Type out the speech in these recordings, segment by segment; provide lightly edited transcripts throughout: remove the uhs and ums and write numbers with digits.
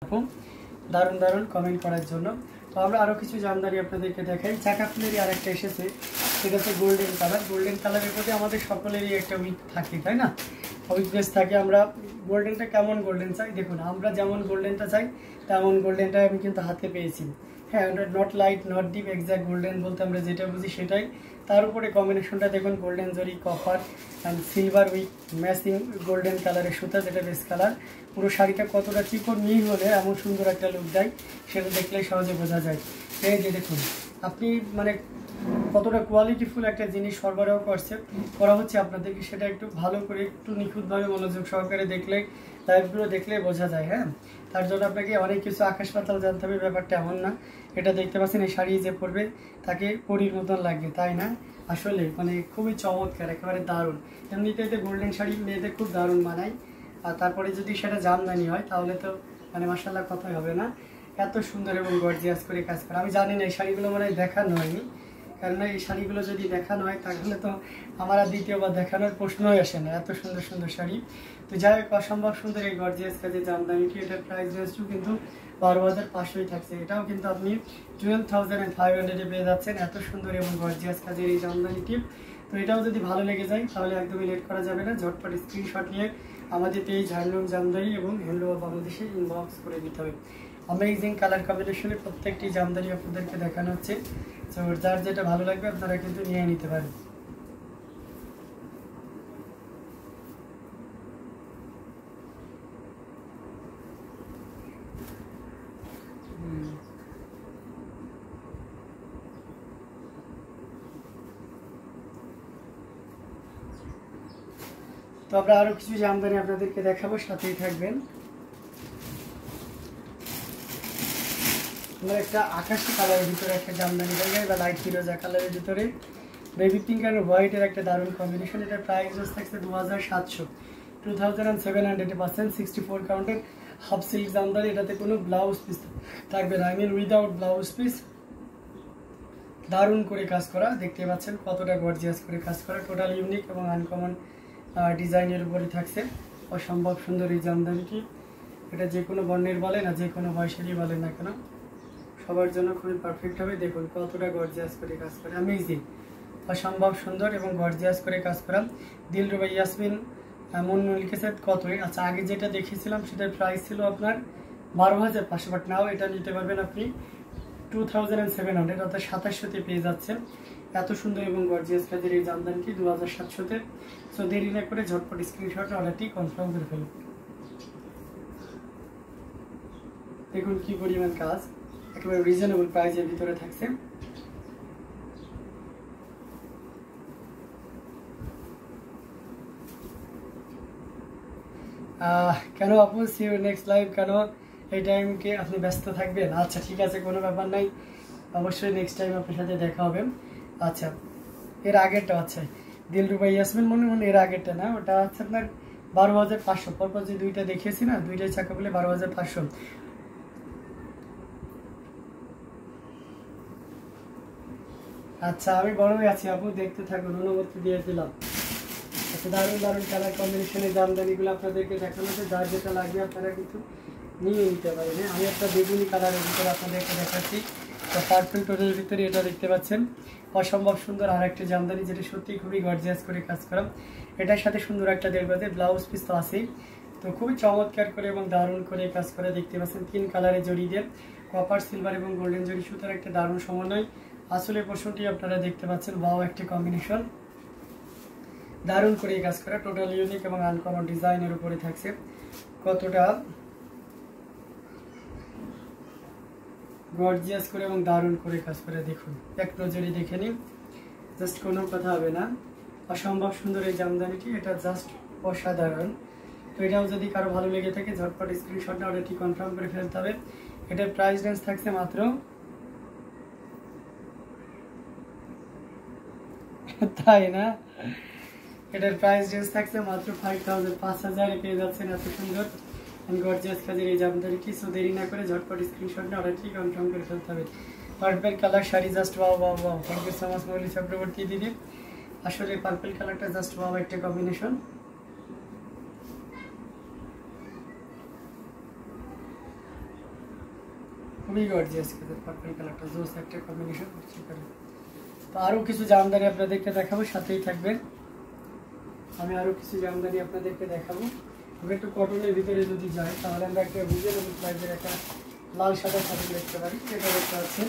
আপু দারুণ দারুণ কমেন্ট করার জন্য। তো আমরা আরও কিছু জামদানি আপনাদেরকে দেখাই। চাকা ফুলেরই আরেকটা এসেছে, সেটা হচ্ছে গোল্ডেন কালার। গোল্ডেন কালারের প্রতি আমাদের সকলেরই একটা উইক থাকে, তাই না? উইকনেস থাকে। আমরা গোল্ডেনটা কেমন গোল্ডেন চাই, দেখুন আমরা যেমন গোল্ডেনটা চাই তেমন গোল্ডেনটা আমি কিন্তু হাতে পেয়েছি। হ্যাঁ, not light not deep, exact golden বলতে আমরা যেটা বুঝি সেটাই। তার উপরে কম্বিনেশনটা দেখুন, গোল্ডেন জরি, copper and silver with matching golden কালারের সুতা, যেটা বেস কালার। পুরো শাড়িটা কতটা চিকন মিহি হলে এমন সুন্দর একটা লুক দেয় সেটা দেখলেই সহজে বোঝা যায়। এই যে দেখুন, আপনি মানে কতটা কোয়ালিটিফুল একটা জিনিস সরবরাহ করা হচ্ছে আপনাদেরকে, সেটা একটু ভালো করে একটু নিখুঁতভাবে মনোযোগ সহকারে দেখলে, লাইভগুলো দেখলে বোঝা যায়। হ্যাঁ, তার জন্য আপনাকে অনেক কিছু আকাশ পাতাল জানতে হবে, ব্যাপারটা এমন না। এটা দেখতে পাচ্ছেন, এই শাড়ি যে পরবে তাকে পরীর মতন লাগবে, তাই না? আসলে মানে খুবই চমৎকার, একেবারে দারুণ। এমনিতে গোল্ডেন শাড়ি মেয়েদের খুব দারুণ মানায়, আর তারপরে যদি সেটা জামদানি হয় তাহলে তো মানে মাশাআল্লাহ কথাই হবে না। এত সুন্দর এবং গর্জিয়াস করে কাজ করে। আমি জানি না এই শাড়িগুলো মানে দেখানো হয়নি, কারণ এই শাড়িগুলো যদি দেখানো হয় তাহলে তো আমার আর দ্বিতীয়বার দেখানোর প্রশ্নই আসে না, এত সুন্দর সুন্দর শাড়ি। তো যাই হোক, অসম্ভব সুন্দর এই গর্জিয়াস কাজের জামদানিটি, এটার প্রাইস রেঞ্জও কিন্তু 12,500 থাকছে। এটাও কিন্তু আপনি 12,500 পেয়ে যাচ্ছেন, এত সুন্দর এবং গর্জিয়াস কাজের এই জামদানিটি। তো এটাও যদি ভালো লেগে যায় তাহলে একদমই লেট করা যাবে না, ঝটপট স্ক্রিনশট নিয়ে আমাদের পেজ হ্যান্ডলুম জামদানি এবং হ্যান্ডলুম অফ বাংলাদেশে ইনবক্স করে দিতে হবে। অ্যামেজিং কালার কম্বিনেশনে প্রত্যেকটি জামদানি আপনাদেরকে দেখানো হচ্ছে। তো যার যেটা ভালো লাগবে আপনারা কিন্তু নিয়ে নিতে পারেন। তো আমরা আরো কিছু জামদানি আপনাদেরকে দেখাবো, সাথেই থাকবেন। আমরা একটা আকাশি কালারের ভিতরে একটা জামদানি দেখাই, বা লাইট ফিরোজা কালারের ভিতরে বেবি পিঙ্ক আর হোয়াইটের একটা দারুণ কম্বিনেশন। এটার প্রাইস থাকছে 2,700, 2,700 64 কাউন্টের হাফ সিল্ক জামদানি। এটাতে কোনো ব্লাউজ পিস থাকবে না, I mean without blouse piece. দারুণ করে কাজ করা, দেখতে পাচ্ছেন কতটা গর্জিয়াস করে কাজ করা, টোটাল ইউনিক এবং আনকমন ডিজাইনের উপরে থাকছে। অসম্ভব সুন্দর এই জামদানিটি। এটা যে কোনো বর্ণের বলেন আর যে কোনো বয়সেরই বলেন না কেন, সবার জন্য খুবই পারফেক্ট হবে। দেখুন কতটা গর্জিয়াস করে কাজ করে, অ্যামেজিং, অসম্ভব সুন্দর এবং গর্জিয়াস করে কাজ করা। দিলরুবা ইয়াসমিন মুন্নু লিখেছে কতই। আচ্ছা, আগে যেটা দেখিয়েছিলাম সেটার প্রাইস ছিল আপনার 12,500, বাট নাও এটা নিতে পারবেন আপনি 2,700, অর্থাৎ 2,700-তে পেয়ে যাচ্ছেন। এত সুন্দর এবং গর্জিয়াস কাজের এই জামদানিটি 2,700-তে। সো দেরি না করে ঝটপট স্ক্রিনশট অর্ডারটি কনফার্ম করে ফেলুন। দেখুন কি পরিমাণ কাজ, একেবারে রিজনেবল প্রাইসের ভিতরে থাকছে। কেন আপু সি ইউ নেক্সট লাইভ, কেন এই টাইমকে আপনি ব্যস্ত থাকবেন? আচ্ছা ঠিক আছে, কোনো ব্যাপার নাই, অবশ্যই নেক্সট টাইম আপনার সাথে দেখা হবে। আচ্ছা, এর আগেরটা আচ্ছা দিলরুবা ইয়াসমিন মনে এর আগেরটা না, ওটা হচ্ছে আপনার 12,500। পরপর যে দুইটা দেখিয়েছি না, দুইটাই চাকা বলে 12,500। আচ্ছা, আমি বড়ই আছি আপু, দেখতে থাকুন, অনুমতি দিয়ে দিলাম। আচ্ছা, দারুণ দারুণ কালার কম্বিনেশনের জামদানিগুলো আপনাদেরকে দেখানো হচ্ছে, যার যেটা লাগবে আপনারা কিন্তু নিয়ে নিতে পারেন। হ্যাঁ, আমি একটা বেগুনি কালারের ভিতরে আপনাদেরকে দেখাচ্ছি, তো পার্পল টোনের ভিতরে এটা দেখতে পাচ্ছেন। অসম্ভব সুন্দর আর একটা জামদানি, যেটা সত্যি খুবই গর্জিয়াস করে কাজ করা। এটার সাথে সুন্দর একটা 1.5 গজের ব্লাউজ পিস তো আছেই, তো খুবই চমৎকার করে এবং দারুণ করে কাজ করে। দেখতে পাচ্ছেন 3 কালারের জড়ি দিয়ে কপার, সিলভার এবং গোল্ডেন জড়ি সুতার একটা দারুণ সমন্বয়। আসলে পোর্শনটি আপনারা দেখতে পাচ্ছেন, ওয়াও একটা কম্বিনেশন, দারুণ করে কাজ করা, টোটাল ইউনিক এবং আনকমন ডিজাইনের উপরে থাকছে। কতটা গর্জিয়াস করে এবং দারুণ করে কাজ করে দেখুন, এক নজরে দেখে নিন, জাস্ট কোনো কথা হবে না। অসম্ভব সুন্দর এই জামদানিটি, এটা জাস্ট অসাধারণ। তো এটাও যদি কারো ভালো লেগে থাকে ঝটপট স্ক্রিনশট অর্ডারটি কনফার্ম করে ফেলতে হবে। এটার প্রাইস রেঞ্জ থাকছে মাত্র তাই না, এটার প্রাইস রেঞ্জ থাকছে মাত্র 5,000 পেয়ে যাচ্ছেন এত সুন্দর গর্জিয়াস কাজের এই জামদানিটি। সো দেরি না করে ঝটপট স্ক্রিনশট অর্ডারটি কনফার্ম করে ফেলতে হবে। Purple colour sari, just wow wow wow, thank you so much Mouli Chakraborty দিদি। আসলে পার্পল কালারটা জাস্ট ওয়াও একটা কম্বিনেশন। খুবই গর্জিয়াস কালার, পার্পল কালারটা জোস একটা কম্বিনেশন করছি করে। তো আরও কিছু জামদানি আপনাদেরকে দেখাবো, সাথেই থাকবেন। আমি আরও কিছু জামদানি আপনাদেরকে দেখাবো। আমরা একটু কটনের ভিতরে যদি যাই তাহলে আমরা একটা রিজনেবল প্রাইসের একটা লাল সাদা শাড়ি দেখতে পারি। এটা দেখতে পাচ্ছেন,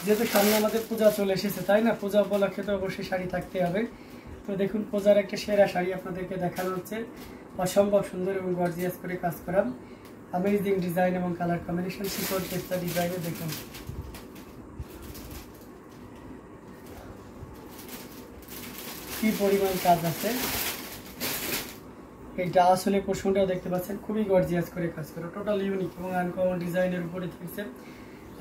যেহেতু সামনে আমাদের পূজা চলে এসেছে তাই না, পূজা উপলক্ষে তো অবশ্যই শাড়ি থাকতে হবে। তো দেখুন পূজার একটা সেরা শাড়ি আপনাদেরকে দেখানো হচ্ছে, অসম্ভব সুন্দর এবং গর্জিয়াস করে কাজ করা, অ্যামেজিং ডিজাইন এবং কালার কম্বিনেশন, শিকড় টেস্টা ডিজাইনে দেখুন কি পরিমাণ কাজ আছে। এইটা আসলে পোর্শনটাও দেখতে পাচ্ছেন খুবই গর্জিয়াস করে কাজ করে, টোটাল ইউনিক এবং আনকমন ডিজাইনের উপরে থাকছে।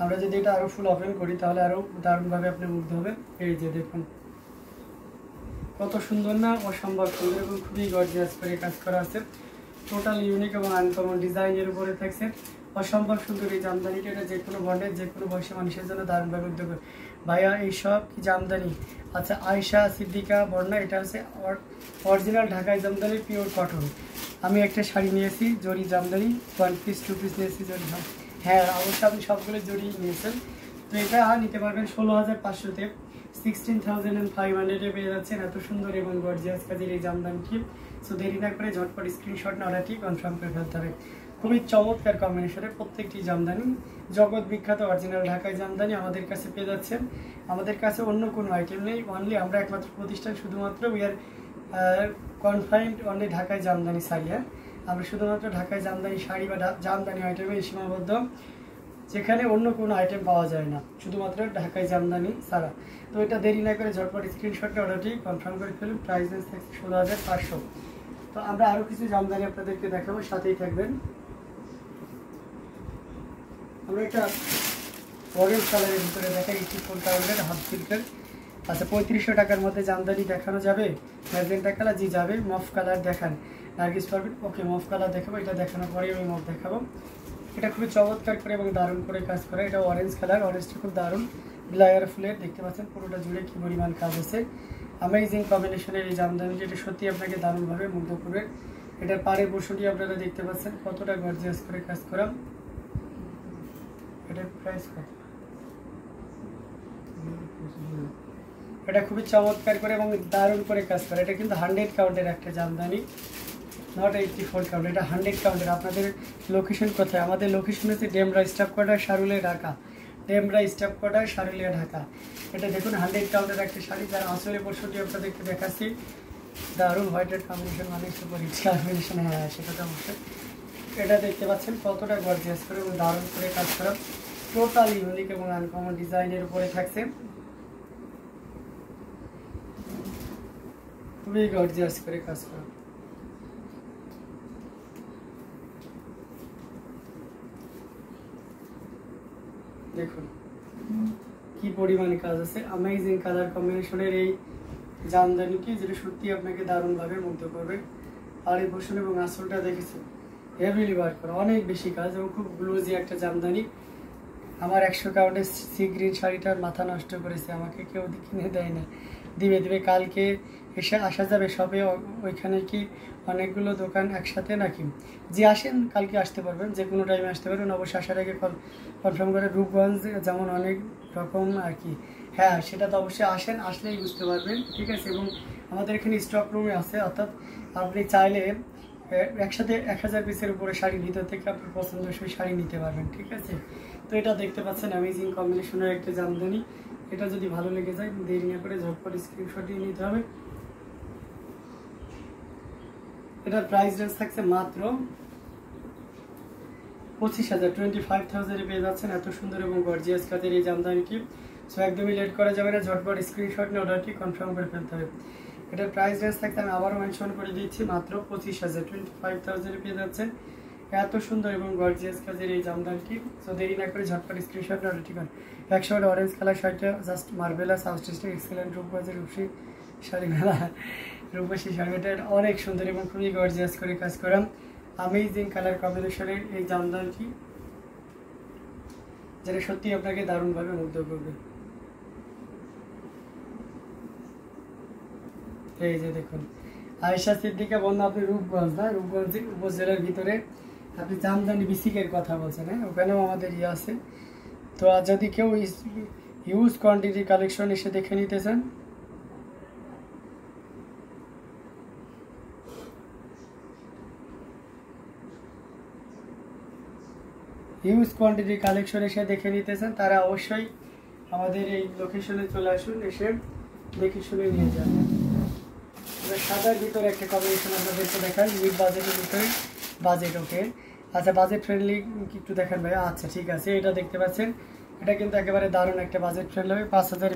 আমরা যদি এটা আরো ফুল ওপেন করি তাহলে আরো দারুণভাবে আপনি মুগ্ধ হবেন। এই যে দেখুন কত সুন্দর না, অসম্ভব সুন্দর এবং খুবই গর্জিয়াস করে কাজ করা আছে, টোটাল ইউনিক এবং আনকমন ডিজাইনের উপরে থাকছে, অসম্ভব সুন্দর এই জামদানিটা। এটা যে কোনো বন্ডের যে কোনো বয়সী মানুষের জন্য দারুণভাবে উদ্যোগ। ভাইয়া এইসব কি জামদানি? আচ্ছা, আয়শা সিদ্দিকা বর্ণা, এটা হচ্ছে অরিজিনাল ঢাকাই জামদানি, পিওর কটন। আমি একটা শাড়ি নিয়েছি জরি জামদানি, 1 পিস 2 পিস নিয়েছি জরি। হ্যাঁ অবশ্যই আপনি সবগুলো জরি নিয়েছেন। তো এটা নিতে পারবেন 16,500-তে, 16,500-এ পেয়ে যাচ্ছেন এত সুন্দর এবং গর্জিয়াস কাজের এই জামদানিটি। সো দেরি না করে ঝটপট স্ক্রিনশট না অর্ডারটি কনফার্ম করে ফেলতে হবে। খুবই চমৎকার কম্বিনেশনে প্রত্যেকটি জামদানি, জগৎ বিখ্যাত অরিজিনাল ঢাকাই জামদানি আমাদের কাছে পেয়ে যাচ্ছেন। আমাদের কাছে অন্য কোনো আইটেম নেই, অনলি আমরা একমাত্র প্রতিষ্ঠান, শুধুমাত্র উই আর কনফাইন্ড অনলি ঢাকাই জামদানি শাড়ি। হ্যাঁ, আমরা শুধুমাত্র ঢাকাই জামদানি শাড়ি বা জামদানি আইটেমে সীমাবদ্ধ, যেখানে অন্য কোনো আইটেম পাওয়া যায় না, শুধুমাত্র ঢাকাই জামদানি ছাড়া। তো এটা দেরি না করে ঝটপট স্ক্রিনশটে অর্ডারটি কনফার্ম করে ফেলুন। প্রাইস থাকছে 16,500। তো আমরা আরও কিছু জামদানি আপনাদেরকে দেখাবো, সাথেই থাকবেন। আমরা একটা অরেঞ্জ কালারের ভিতরে দেখাই, একটি ফুল কালারের হাফ সিল্কের। আচ্ছা, 3500 টাকার মধ্যে জামদানি দেখানো যাবে? ম্যাজেন্টা কালার, জি যাবে। মফ কালার দেখান, নার্গিস পারবেন। ওকে, মফ কালার দেখাবো, এটা দেখানোর পরে আমি মফ দেখাবো। এটা খুবই চমৎকার করে এবং দারুণ করে কাজ করে। এটা অরেঞ্জ কালার, অরেঞ্জটা খুব দারুণ ব্লায়ার ফুলের, দেখতে পাচ্ছেন পুরোটা জুড়ে কি পরিমাণ কাজ আছে। অ্যামেজিং কম্বিনেশনের এই জামদানিটি, এটা সত্যি আপনাকে দারুণভাবে মুগ্ধ করবে। এটার পাড়ের পোর্শনটি আপনারা দেখতে পাচ্ছেন কতটা গর্জিয়াস করে কাজ করা। এটার প্রাইস কত? এটা খুবই চমৎকার করে এবং দারুণ করে কাজ করে। এটা কিন্তু 100 কাউন্টের একটা জামদানি, নট 84 কাউন্ট, এটা 100 কাউন্টের। আপনাদের লোকেশন কোথায়? আমাদের লোকেশন হচ্ছে Demra staff quarter, Sarulia, Dhaka. Demra staff quarter, Sarulia, Dhaka. এটা দেখুন 100 কাউন্টের একটা শাড়ি, যার আসলে পোর্শনটি আপনাদেরকে দেখাচ্ছি। দারুণ হোয়াইটের কম্বিনেশন, মানে সুপার হিট কম্বিনেশন। হ্যাঁ সেটা তো অবশ্যই। এটা দেখতে পাচ্ছেন কতটা গর্জিয়াস করে এবং দারুণ করে কাজ করা, টোটাল ইউনিক এবং আনকমন ডিজাইনের উপরে থাকছে, খুবই গর্জিয়াস করে কাজ করা। দেখুন কি পরিমাণে কাজ আছে, অ্যামেজিং কালার কম্বিনেশনের এই জামদানিটি, যেটা সত্যি আপনাকে দারুণভাবে মুগ্ধ করবে। আর এই পোর্শন এবং আসলটা দেখেছি হেভিলি ওয়ার্ক করা, অনেক বেশি কাজ এবং খুব গ্লোজি একটা জামদানি। আমার 100 কাউন্টের সি গ্রিন শাড়িটার মাথা নষ্ট করেছে, আমাকে কেউ কিনে দেয় না। দিবে কালকে এসে আসা যাবে শপে? ওইখানে কি অনেকগুলো দোকান একসাথে নাকি? যে আসেন কালকে আসতে পারবেন, যে কোনো টাইমে আসতে পারবেন, অবশ্যই আসার আগে কনফার্ম করে। রূপগঞ্জ যেমন অনেক রকম আর কি, হ্যাঁ সেটা তো অবশ্যই আসেন, আসলেই বুঝতে পারবেন, ঠিক আছে। এবং আমাদের এখানে স্টক রুমে আছে, অর্থাৎ আপনি চাইলে একসাথে 1000 পিসের উপরে শাড়ির ভিতর থেকে আপনার পছন্দসই শাড়ি নিতে পারবেন, ঠিক আছে। তো এটা দেখতে পাচ্ছেন অ্যামেজিং কম্বিনেশনের একটা জামদানি। এটা যদি ভালো লেগে যায় দেরি না করে ঝটপট স্ক্রিনশট দিয়ে নিতে হবে। এটার প্রাইস রেঞ্জ থাকছে মাত্র 25,000, 25,000-এ পেয়ে যাচ্ছেন এত সুন্দর এবং গর্জিয়াস কাজের এই জামদানিটি। সো একদমই লেট করা যাবে না, ঝটপট স্ক্রিনশট নিয়ে অর্ডারটি কনফার্ম করে ফেলতে হবে। এটার প্রাইস রেঞ্জ থাকতে আমি আবারও মেনশন করে দিচ্ছি, মাত্র 25,000, 25,000-এ পেয়ে যাচ্ছেন এত সুন্দর এবং গর্জিয়াস কাজের এই জামদানিটি। সো দেরি না করে ঝটপট স্ক্রিনশট নিয়ে অর্ডারটি করেন। 100 অরেঞ্জ কালার শাড়িটা জাস্ট মার্বেলাস, আউটস্টিচিং, এক্সেলেন্ট, রূপগঞ্জের রূপসী শাড়ি মেলা, রূপসী শাড়িটা অনেক সুন্দর এবং খুবই গর্জিয়াস করে কাজ করা, অ্যামেজিং কালার কম্বিনেশনের এই জামদানিটি, যেটা সত্যি আপনাকে দারুণভাবে মুগ্ধ করবে। এই যে দেখুন আয়েশা সিদ্দিকা বন্ধু, আপনি রূপগঞ্জ না, রূপগঞ্জ উপজেলার ভিতরে আপনি জামদানি বিসিকের কথা বলছেন, হ্যাঁ ওখানেও আমাদের ইয়ে আছে। তো আর যদি কেউ হিউজ কোয়ান্টিটি কালেকশন এসে দেখে নিতে চান, হিউজ কোয়ান্টিটি কালেকশন এসে দেখে নিতে চান, তারা অবশ্যই আমাদের এই লোকেশনে চলে আসুন, এসে দেখে শুনে নিয়ে যান। সাদার ভিতরে একটা কম্বিনেশন আপনাদেরকে দেখাই, মিড বাজেটের ভিতরে। বাজেট ওকে, আচ্ছা বাজেট ফ্রেন্ডলি একটু দেখেন ভাই। আচ্ছা ঠিক আছে, এটা দেখতে পাচ্ছেন, এটা কিন্তু একেবারে দারুণ একটা বাজেট ফ্রেন্ডলি হবে। 5000